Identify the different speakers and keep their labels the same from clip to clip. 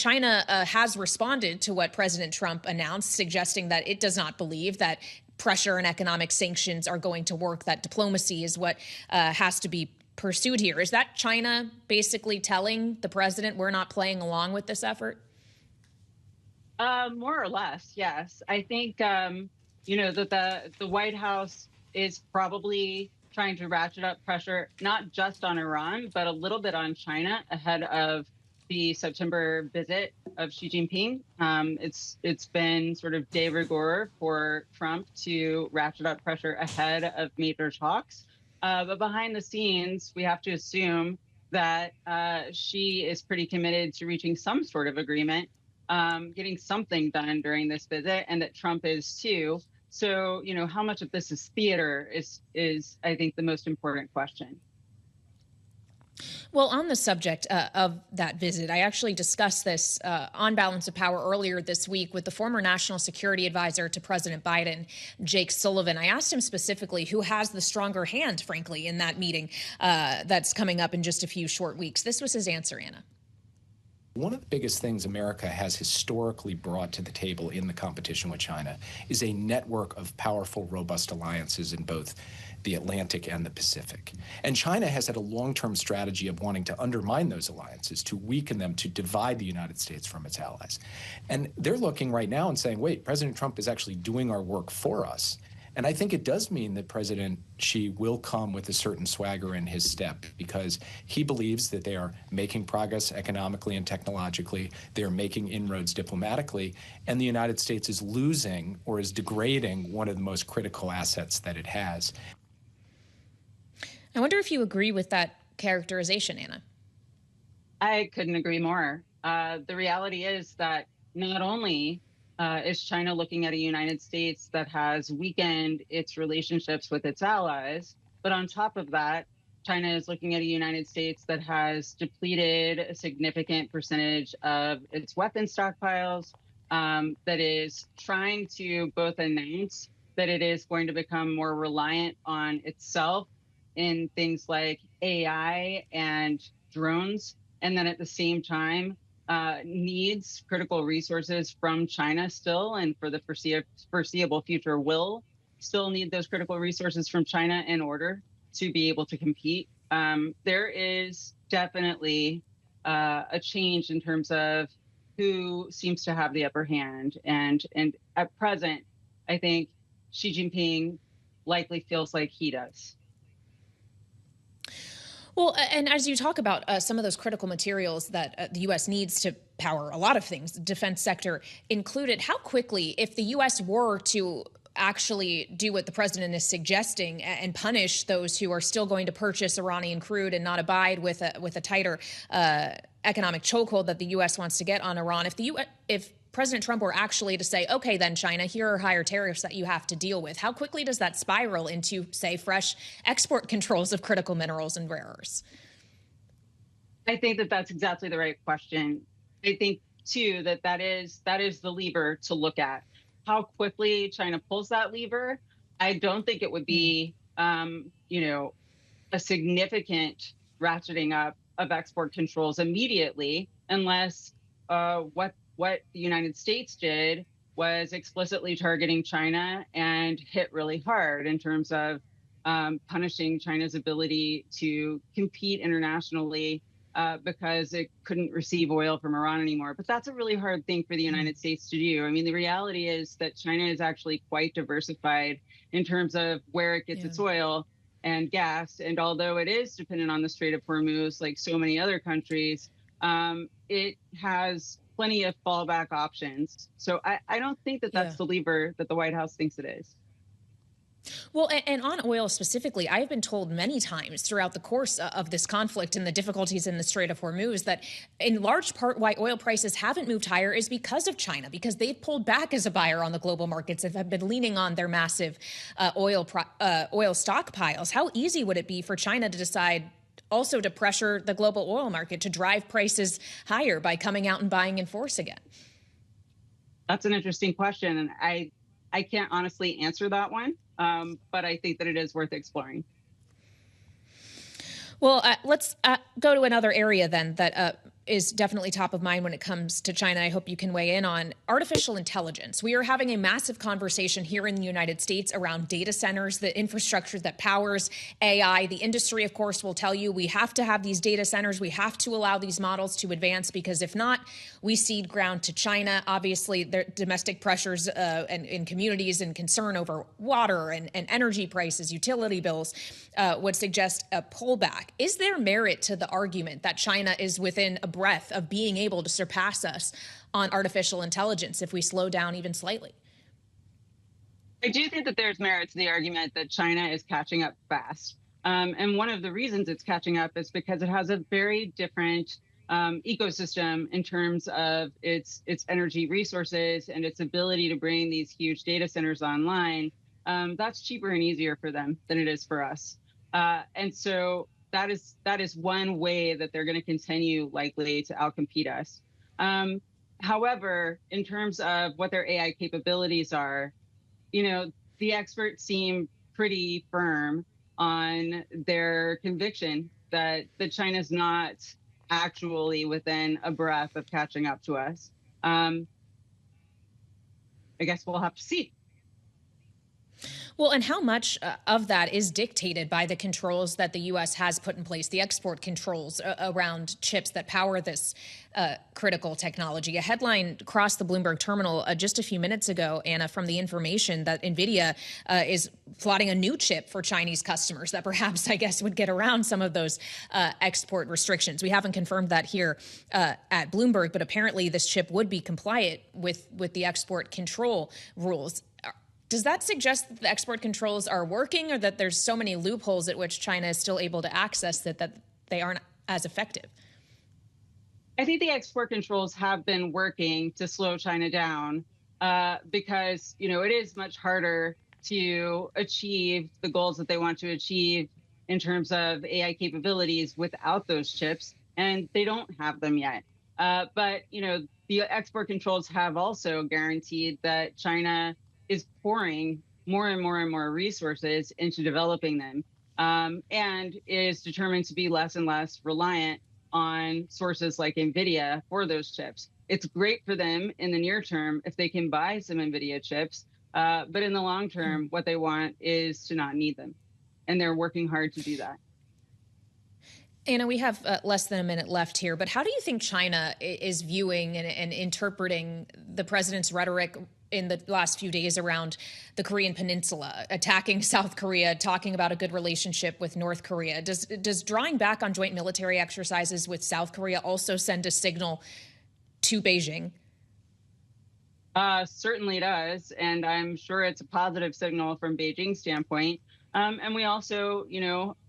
Speaker 1: China has responded to what President Trump announced, suggesting that it does not believe that pressure and economic sanctions are going to work, that diplomacy is what has to be pursued here. Is that China basically telling the president we're not playing along with this effort?
Speaker 2: More or less, yes. I think, that the White House is probably trying to ratchet up pressure, not just on Iran, but a little bit on China ahead of the September visit of Xi Jinping. It's been sort of de rigueur for Trump to ratchet up pressure ahead of major talks. But behind the scenes, we have to assume that Xi is pretty committed to reaching some sort of agreement, getting something done during this visit, and that Trump is too. So, how much of this is theater is I think, the most important question.
Speaker 1: Well, on the subject of that visit, I actually discussed this on Balance of Power earlier this week with the former National Security Advisor to President Biden, Jake Sullivan. I asked him specifically who has the stronger hand, frankly, in that meeting that's coming up in just a few short weeks. This was his answer, Anna.
Speaker 3: One of the biggest things America has historically brought to the table in the competition with China is a network of powerful, robust alliances in both the Atlantic and the Pacific. And China has had a long-term strategy of wanting to undermine those alliances, to weaken them, to divide the United States from its allies. And they're looking right now and saying, wait, President Trump is actually doing our work for us. And I think it does mean that President Xi will come with a certain swagger in his step, because he believes that they are making progress economically and technologically, they're making inroads diplomatically, and the United States is losing or is degrading one of the most critical assets that it has.
Speaker 1: I wonder if you agree with that characterization, Anna.
Speaker 2: I couldn't agree more. The reality is that not only is China looking at a United States that has weakened its relationships with its allies, but on top of that, China is looking at a United States that has depleted a significant percentage of its weapon stockpiles, that is trying to both announce that it is going to become more reliant on itself in things like AI and drones, and then at the same time needs critical resources from China still, and for the foreseeable future will still need those critical resources from China in order to be able to compete. There is definitely a change in terms of who seems to have the upper hand. And at present, I think Xi Jinping likely feels like he does.
Speaker 1: Well, and as you talk about some of those critical materials that the U.S. needs to power a lot of things, the defense sector included, how quickly, if the U.S. were to actually do what the president is suggesting and punish those who are still going to purchase Iranian crude and not abide with a tighter economic chokehold that the U.S. wants to get on Iran, if President Trump were actually to say, okay, then China, here are higher tariffs that you have to deal with, how quickly does that spiral into, say, fresh export controls of critical minerals and rare earths?
Speaker 2: I think that that's exactly the right question. I think, too, that is the lever to look at. How quickly China pulls that lever, I don't think it would be, a significant ratcheting up of export controls immediately, unless what the United States did was explicitly targeting China and hit really hard in terms of punishing China's ability to compete internationally because it couldn't receive oil from Iran anymore. But that's a really hard thing for the United States to do. I mean, the reality is that China is actually quite diversified in terms of where it gets its oil and gas. And although it is dependent on the Strait of Hormuz, like so many other countries, it has plenty of fallback options. So I don't think that that's the lever that the White House thinks it is.
Speaker 1: Well, and on oil specifically, I've been told many times throughout the course of this conflict and the difficulties in the Strait of Hormuz that in large part why oil prices haven't moved higher is because of China, because they've pulled back as a buyer on the global markets and have been leaning on their massive oil stockpiles. How easy would it be for China to decide also to pressure the global oil market to drive prices higher by coming out and buying in force again?
Speaker 2: That's an interesting question. And I can't honestly answer that one, but I think that it is worth exploring.
Speaker 1: Well, let's go to another area then that is definitely top of mind when it comes to China. I hope you can weigh in on artificial intelligence. We are having a massive conversation here in the United States around data centers, the infrastructure that powers AI. The industry, of course, will tell you we have to have these data centers. We have to allow these models to advance, because if not, we cede ground to China. Obviously, their domestic pressures and in communities and concern over water and energy prices, utility bills would suggest a pullback. Is there merit to the argument that China is within a breath of being able to surpass us on artificial intelligence if we slow down even slightly?
Speaker 2: I do think that there's merit to the argument that China is catching up fast. And one of the reasons it's catching up is because it has a very different ecosystem in terms of its energy resources and its ability to bring these huge data centers online. That's cheaper and easier for them than it is for us. And so that is one way that they're going to continue likely to outcompete us. However, in terms of what their AI capabilities are, the experts seem pretty firm on their conviction that China's not actually within a breath of catching up to us. I guess we'll have to see.
Speaker 1: Well, and how much of that is dictated by the controls that the U.S. has put in place, the export controls around chips that power this critical technology? A headline crossed the Bloomberg terminal just a few minutes ago, Anna, from The Information, that NVIDIA is plotting a new chip for Chinese customers that perhaps, I guess, would get around some of those export restrictions. We haven't confirmed that here at Bloomberg, but apparently this chip would be compliant with the export control rules. Does that suggest that the export controls are working, or that there's so many loopholes at which China is still able to access that they aren't as effective?
Speaker 2: I think the export controls have been working to slow China down because, it is much harder to achieve the goals that they want to achieve in terms of AI capabilities without those chips, and they don't have them yet. But, the export controls have also guaranteed that China is pouring more and more and more resources into developing them, and is determined to be less and less reliant on sources like NVIDIA for those chips. It's great for them in the near term if they can buy some NVIDIA chips, but in the long term, what they want is to not need them. And they're working hard to do that.
Speaker 1: Anna, we have less than a minute left here, but how do you think China is viewing and interpreting the president's rhetoric in the last few days around the Korean Peninsula, attacking South Korea, talking about a good relationship with North Korea? Does drawing back on joint military exercises with South Korea also send a signal to Beijing?
Speaker 2: Certainly does. And I'm sure it's a positive signal from Beijing's standpoint. And we also,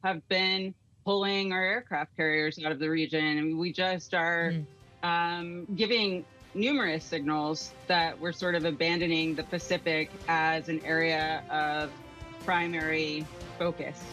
Speaker 2: have been pulling our aircraft carriers out of the region. And we just are giving numerous signals that we're sort of abandoning the Pacific as an area of primary focus.